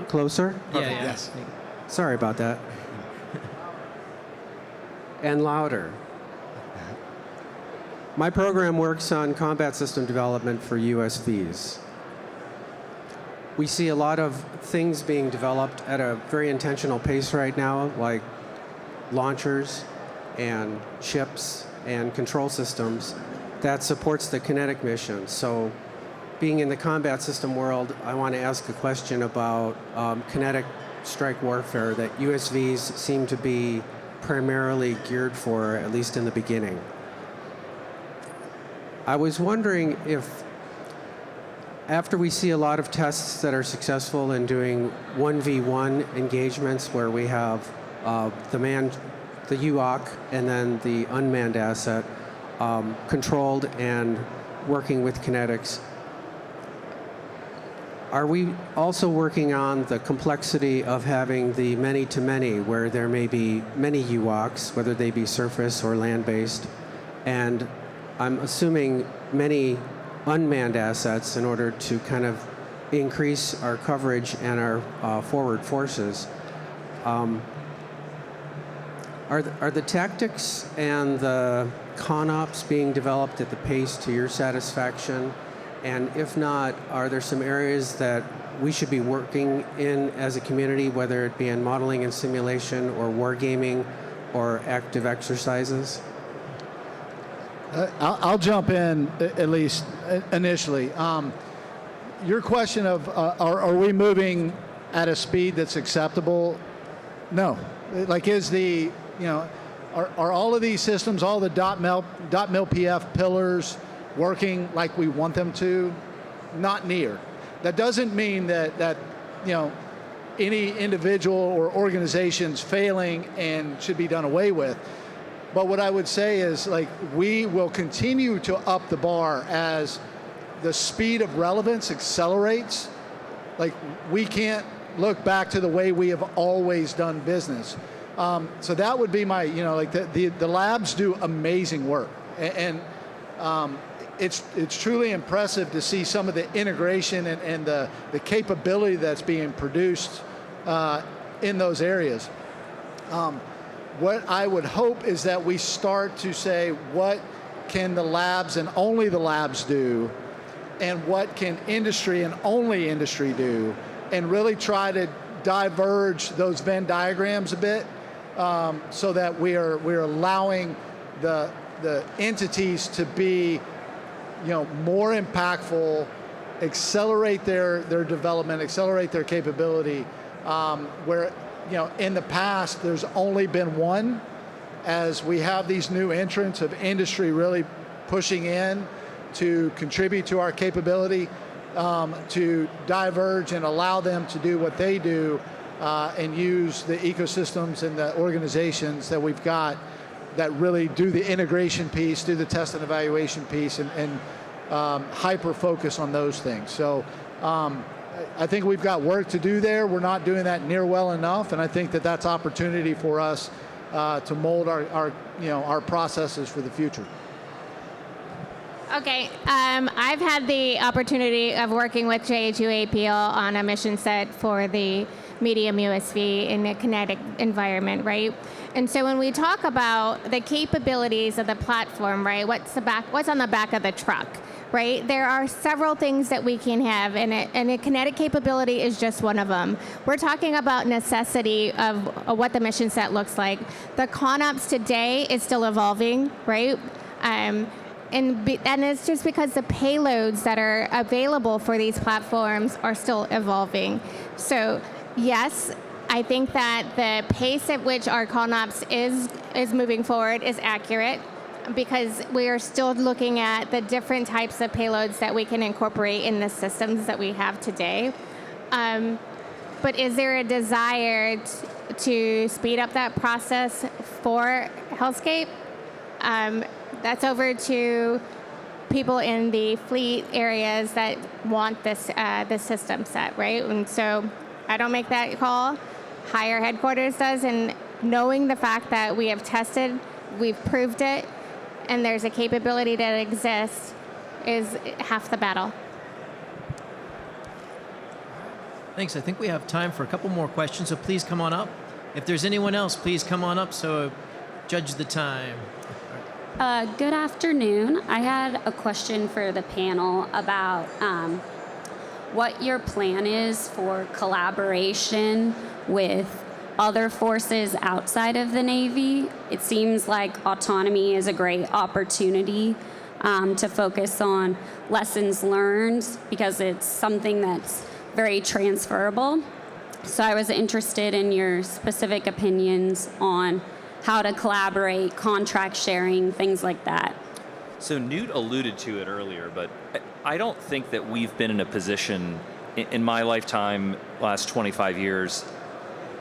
Closer? Yeah, Yes. Sorry about that. And louder. My program works on combat system development for USVs. We see a lot of things being developed at a very intentional pace right now, like launchers and ships and control systems that supports the kinetic mission. So being in the combat system world, I want to ask a question about kinetic strike warfare that USVs seem to be primarily geared for, at least in the beginning. I was wondering if, after we see a lot of tests that are successful in doing 1v1 engagements where we have the UOC and then the unmanned asset controlled and working with kinetics, are we also working on the complexity of having the many-to-many, where there may be many UOCs, whether they be surface or land-based, and I'm assuming many unmanned assets in order to kind of increase our coverage and our forward forces? Are the tactics and the ConOps being developed at the pace to your satisfaction? And if not, are there some areas that we should be working in as a community, whether it be in modeling and simulation or wargaming or active exercises? I'll jump in at least initially. Your question of are we moving at a speed that's acceptable? No. Like, is the, are all of these systems, all the .mil PF pillars working like we want them to? Not near. That doesn't mean that any individual or organization's failing and should be done away with. But what I would say is, like, we will continue to up the bar as the speed of relevance accelerates. Like, we can't look back to the way we have always done business. So that would be my, the labs do amazing work. And it's truly impressive to see some of the integration and the capability that's being produced in those areas. What I would hope is that we start to say, what can the labs and only the labs do, and what can industry and only industry do, and really try to diverge those Venn diagrams a bit, so that we're allowing the entities to be, more impactful, accelerate their development, accelerate their capability, where in the past, there's only been one. As we have these new entrants of industry really pushing in to contribute to our capability, to diverge and allow them to do what they do, and use the ecosystems and the organizations that we've got that really do the integration piece, do the test and evaluation piece, and hyper focus on those things. So I think we've got work to do there. We're not doing that near well enough, and I think that that's opportunity for us to mold our processes for the future. Okay, I've had the opportunity of working with JHU APL on a mission set for the medium USV in a kinetic environment, right? And so when we talk about the capabilities of the platform, right, what's on the back of the truck? Right? There are several things that we can have, and a kinetic capability is just one of them. We're talking about necessity of what the mission set looks like. The ConOps today is still evolving, right? And it's just because the payloads that are available for these platforms are still evolving. So yes, I think that the pace at which our ConOps is moving forward is accurate, because we are still looking at the different types of payloads that we can incorporate in the systems that we have today. But is there a desire to speed up that process for Hellscape? That's over to people in the fleet areas that want this system set, right? And so I don't make that call. Higher headquarters does, and knowing the fact that we have tested, we've proved it, and there's a capability that exists is half the battle. Thanks. I think we have time for a couple more questions, so please come on up. If there's anyone else, please come on up, so judge the time. Good afternoon. I had a question for the panel about what your plan is for collaboration with other forces outside of the Navy. It seems like autonomy is a great opportunity to focus on lessons learned because it's something that's very transferable. So I was interested in your specific opinions on how to collaborate, contract sharing, things like that. So Newt alluded to it earlier, but I don't think that we've been in a position in my lifetime, last 25 years,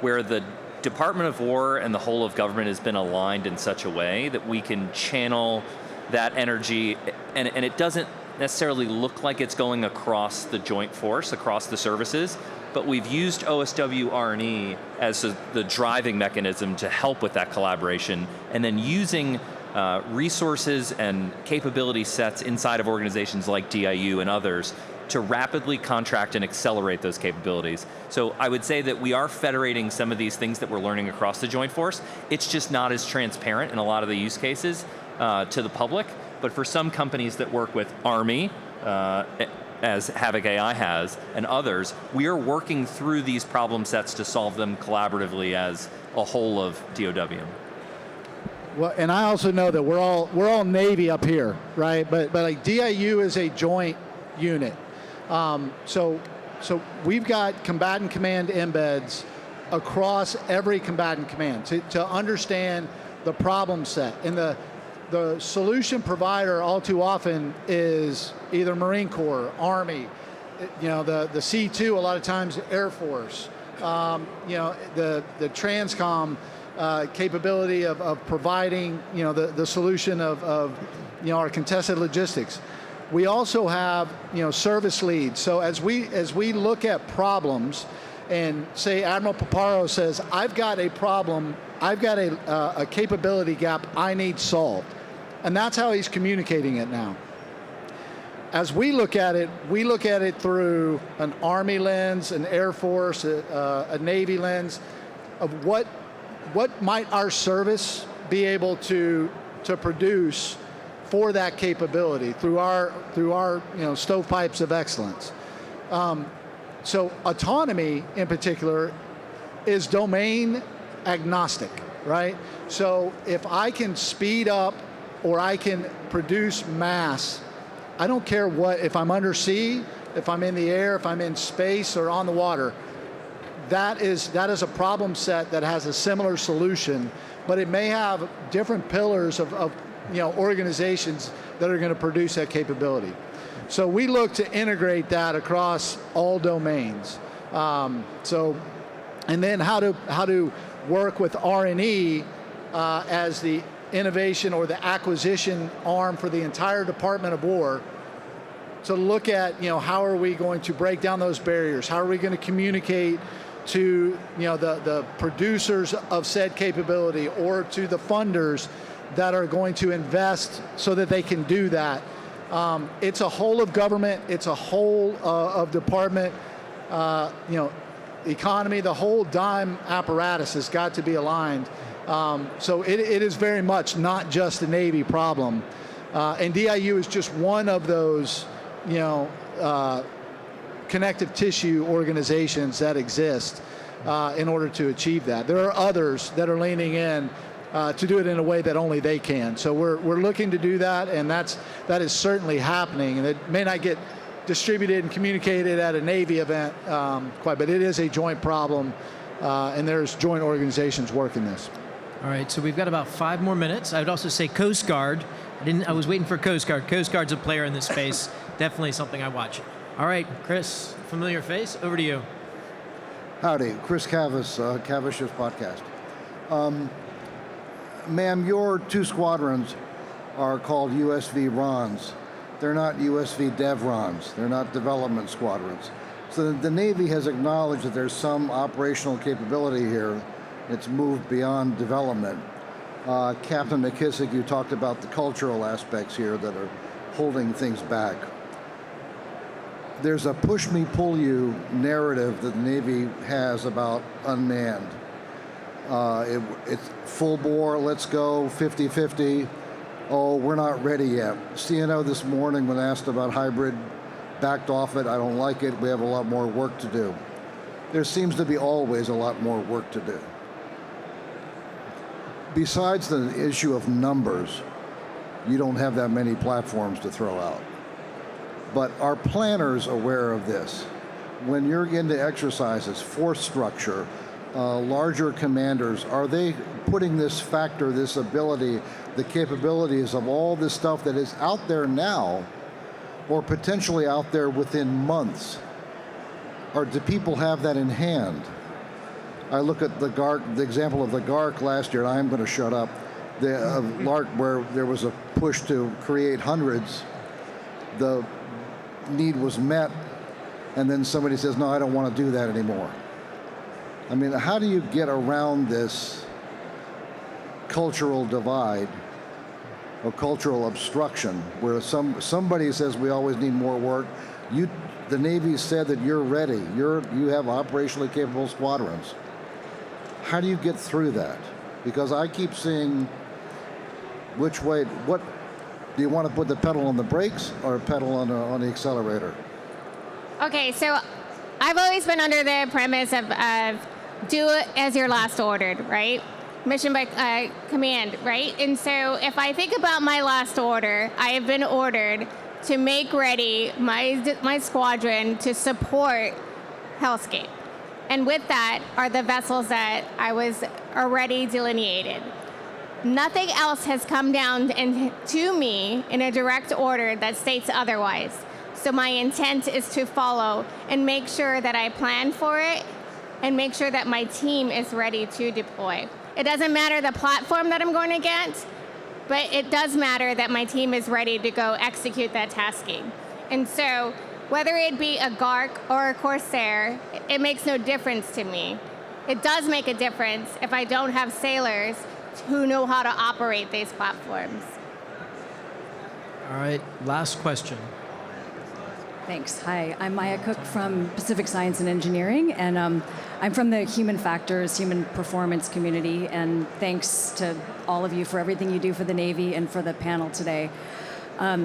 where the Department of War and the whole of government has been aligned in such a way that we can channel that energy, and it doesn't necessarily look like it's going across the joint force, across the services, but we've used OSW R&E as the driving mechanism to help with that collaboration, and then using resources and capability sets inside of organizations like DIU and others to rapidly contract and accelerate those capabilities. So I would say that we are federating some of these things that we're learning across the joint force. It's just not as transparent in a lot of the use cases to the public, but for some companies that work with Army, as Havoc AI has, and others, we are working through these problem sets to solve them collaboratively as a whole of DOW. Well, and I also know that we're all Navy up here, right? But like DIU is a joint unit. So we've got combatant command embeds across every combatant command to understand the problem set. And the solution provider all too often is either Marine Corps, Army, the C2 a lot of times Air Force, the Transcom capability of providing the solution of our contested logistics. We also have service leads. So as we look at problems, and say Admiral Paparo says, I've got a problem, I've got a capability gap I need solved. And that's how he's communicating it now. As we look at it through an Army lens, an Air Force, a Navy lens of what might our service be able to produce for that capability through our stovepipes of excellence. So autonomy in particular is domain agnostic, right? So if I can speed up or I can produce mass, I don't care if I'm undersea, if I'm in the air, if I'm in space or on the water, that is a problem set that has a similar solution, but it may have different pillars of organizations that are going to produce that capability. So we look to integrate that across all domains. And then how to work with R&E as the innovation or the acquisition arm for the entire Department of War, to look at how are we going to break down those barriers? How are we going to communicate to the producers of said capability or to the funders that are going to invest so that they can do that? It's a whole of government. It's a whole of department. Economy. The whole dime apparatus has got to be aligned. So it is very much not just a Navy problem, and DIU is just one of those connective tissue organizations that exist in order to achieve that. There are others that are leaning in to do it in a way that only they can. So we're looking to do that, and that is certainly happening. And it may not get distributed and communicated at a Navy event quite, but it is a joint problem, and there's joint organizations working this. All right, so we've got about 5 more minutes. I would also say Coast Guard. I was waiting for Coast Guard. Coast Guard's a player in this space. Definitely something I watch. All right, Chris, familiar face. Over to you. Howdy, Chris Cavish's podcast. Ma'am, your 2 squadrons are called USV RONs. They're not USV DevRONs. They're not development squadrons. So the Navy has acknowledged that there's some operational capability here. It's moved beyond development. Captain McKissick, you talked about the cultural aspects here that are holding things back. There's a push me, pull you narrative that the Navy has about unmanned. It's full bore, let's go, 50-50. Oh, we're not ready yet. CNO this morning, when asked about hybrid, backed off it. I don't like it. We have a lot more work to do. There seems to be always a lot more work to do. Besides the issue of numbers, you don't have that many platforms to throw out. But are planners aware of this? When you're into exercises, force structure, larger commanders, are they putting this factor, this ability, the capabilities of all this stuff that is out there now, or potentially out there within months? Or do people have that in hand? I look at the GARC, the example of the GARC last year, and I'm going to shut up, the LARC, where there was a push to create hundreds. The need was met, and then somebody says, no, I don't want to do that anymore. I mean, how do you get around this cultural divide or cultural obstruction where somebody says we always need more work? The Navy said that you're ready. You have operationally capable squadrons. How do you get through that? Because I keep seeing which way, what, do you want to put the pedal on the brakes or pedal on the accelerator? Okay, so I've always been under the premise of do it as you're last ordered, right? Mission by command, right? And so if I think about my last order, I have been ordered to make ready my squadron to support Hellscape. And with that are the vessels that I was already delineated. Nothing else has come down to me in a direct order that states otherwise. So my intent is to follow and make sure that I plan for it and make sure that my team is ready to deploy. It doesn't matter the platform that I'm going to get, but it does matter that my team is ready to go execute that tasking. And so whether it be a GARC or a Corsair, it makes no difference to me. It does make a difference if I don't have sailors who know how to operate these platforms. All right, last question. Thanks. Hi, I'm Maya Cook from Pacific Science and Engineering, and I'm from the human factors, human performance community, and thanks to all of you for everything you do for the Navy and for the panel today.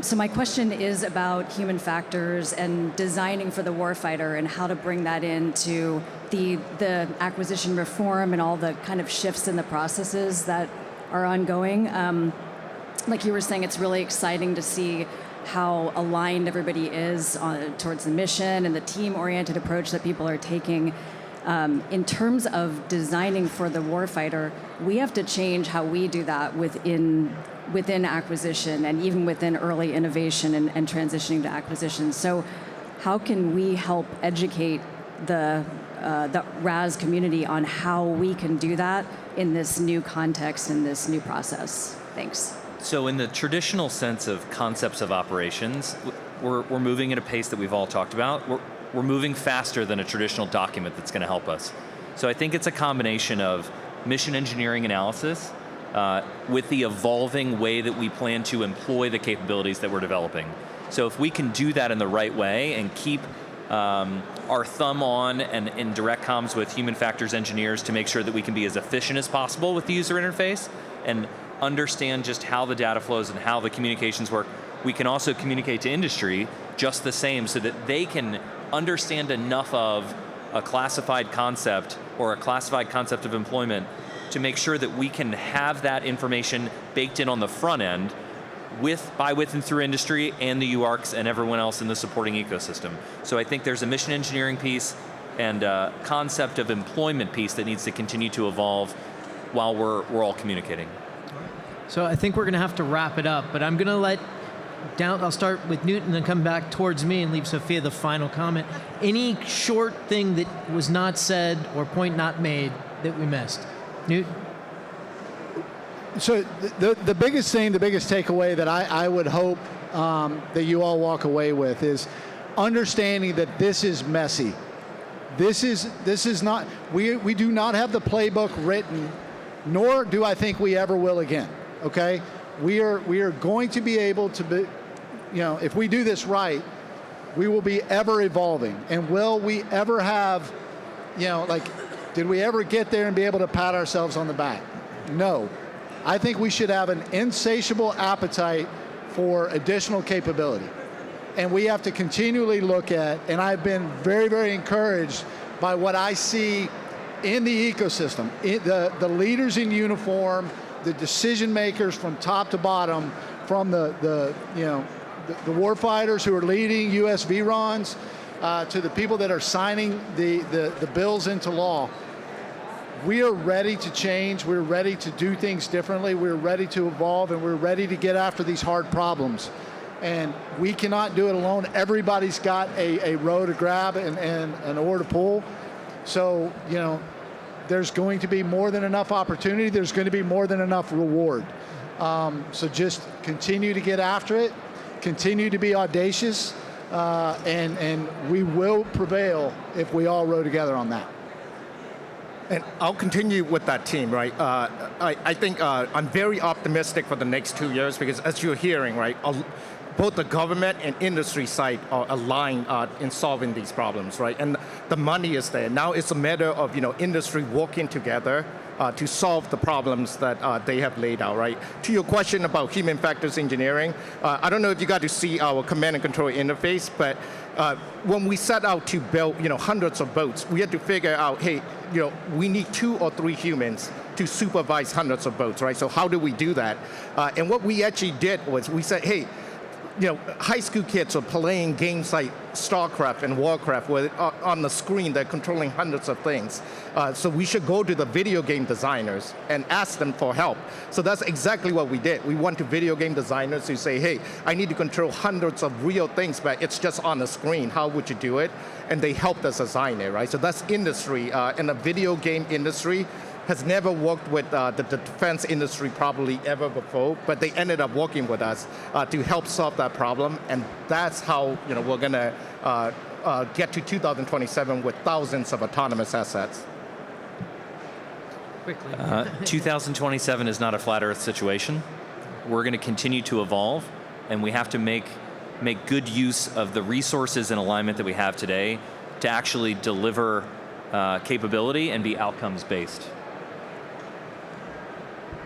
So my question is about human factors and designing for the warfighter and how to bring that into the acquisition reform and all the kind of shifts in the processes that are ongoing. Like you were saying, it's really exciting to see how aligned everybody is towards the mission and the team-oriented approach that people are taking. In terms of designing for the warfighter, we have to change how we do that within acquisition and even within early innovation and transitioning to acquisition. So how can we help educate the RAS community on how we can do that in this new context, in this new process? Thanks. So in the traditional sense of concepts of operations, we're moving at a pace that we've all talked about. We're moving faster than a traditional document that's going to help us. So I think it's a combination of mission engineering analysis with the evolving way that we plan to employ the capabilities that we're developing. So if we can do that in the right way and keep our thumb on and in direct comms with human factors engineers to make sure that we can be as efficient as possible with the user interface and understand just how the data flows and how the communications work, we can also communicate to industry just the same so that they can understand enough of a classified concept or a classified concept of employment to make sure that we can have that information baked in on the front end by, with, and through industry and the UARCs and everyone else in the supporting ecosystem. So I think there's a mission engineering piece and a concept of employment piece that needs to continue to evolve while we're all communicating. So I think we're going to have to wrap it up, but I'm going to let down. I'll start with Newton, then come back towards me and leave Sophia the final comment. Any short thing that was not said or point not made that we missed? Newton? So the biggest thing, the biggest takeaway that I would hope that you all walk away with is understanding that this is messy. This is not, we do not have the playbook written, nor do I think we ever will again, okay? We are going to be able to be, if we do this right, we will be ever evolving. And will we ever have, did we ever get there and be able to pat ourselves on the back? No. I think we should have an insatiable appetite for additional capability. And we have to continually look at, and I've been very, very encouraged by what I see in the ecosystem, the leaders in uniform, the decision makers from top to bottom, from the warfighters who are leading U.S. VRONs to the people that are signing the bills into law. We are ready to change. We're ready to do things differently. We're ready to evolve, and we're ready to get after these hard problems. And we cannot do it alone. Everybody's got a row to grab and an oar to pull. So, there's going to be more than enough opportunity. There's going to be more than enough reward. So just continue to get after it. Continue to be audacious. And we will prevail if we all row together on that. And I'll continue with that team, right? I think I'm very optimistic for the next 2 years because as you're hearing, right, both the government and industry side are aligned in solving these problems, right? And the money is there. Now it's a matter of, industry working together to solve the problems that they have laid out, right? To your question about human factors engineering, I don't know if you got to see our command and control interface, but when we set out to build, hundreds of boats, we had to figure out, hey, we need 2 or 3 humans to supervise hundreds of boats, right? So how do we do that? And what we actually did was we said, hey, high school kids are playing games like StarCraft and Warcraft where on the screen they're controlling hundreds of things. So we should go to the video game designers and ask them for help. So that's exactly what we did. We went to video game designers who say, hey, I need to control hundreds of real things, but it's just on the screen. How would you do it? And they helped us design it, right? So that's industry. And the video game industry has never worked with the defense industry probably ever before, but they ended up working with us to help solve that problem, and that's how we're going to get to 2027 with thousands of autonomous assets. Quickly. 2027 is not a flat Earth situation. We're going to continue to evolve, and we have to make good use of the resources and alignment that we have today to actually deliver capability and be outcomes based.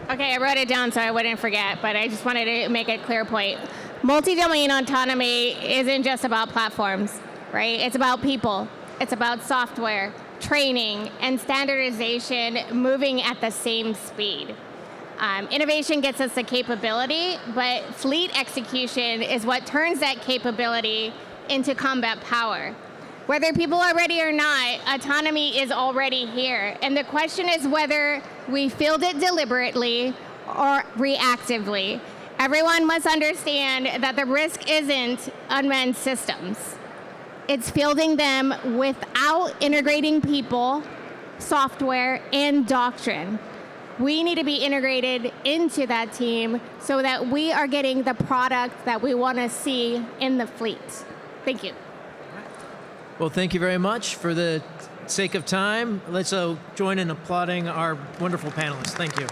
Okay, I wrote it down so I wouldn't forget, but I just wanted to make a clear point. Multi-domain autonomy isn't just about platforms, right? It's about people. It's about software, training, and standardization moving at the same speed. Innovation gets us the capability, but fleet execution is what turns that capability into combat power. Whether people are ready or not, autonomy is already here. And the question is whether we field it deliberately or reactively. Everyone must understand that the risk isn't unmanned systems. It's fielding them without integrating people, software, and doctrine. We need to be integrated into that team so that we are getting the product that we want to see in the fleet. Thank you. Well, thank you very much. For the sake of time, let's join in applauding our wonderful panelists. Thank you.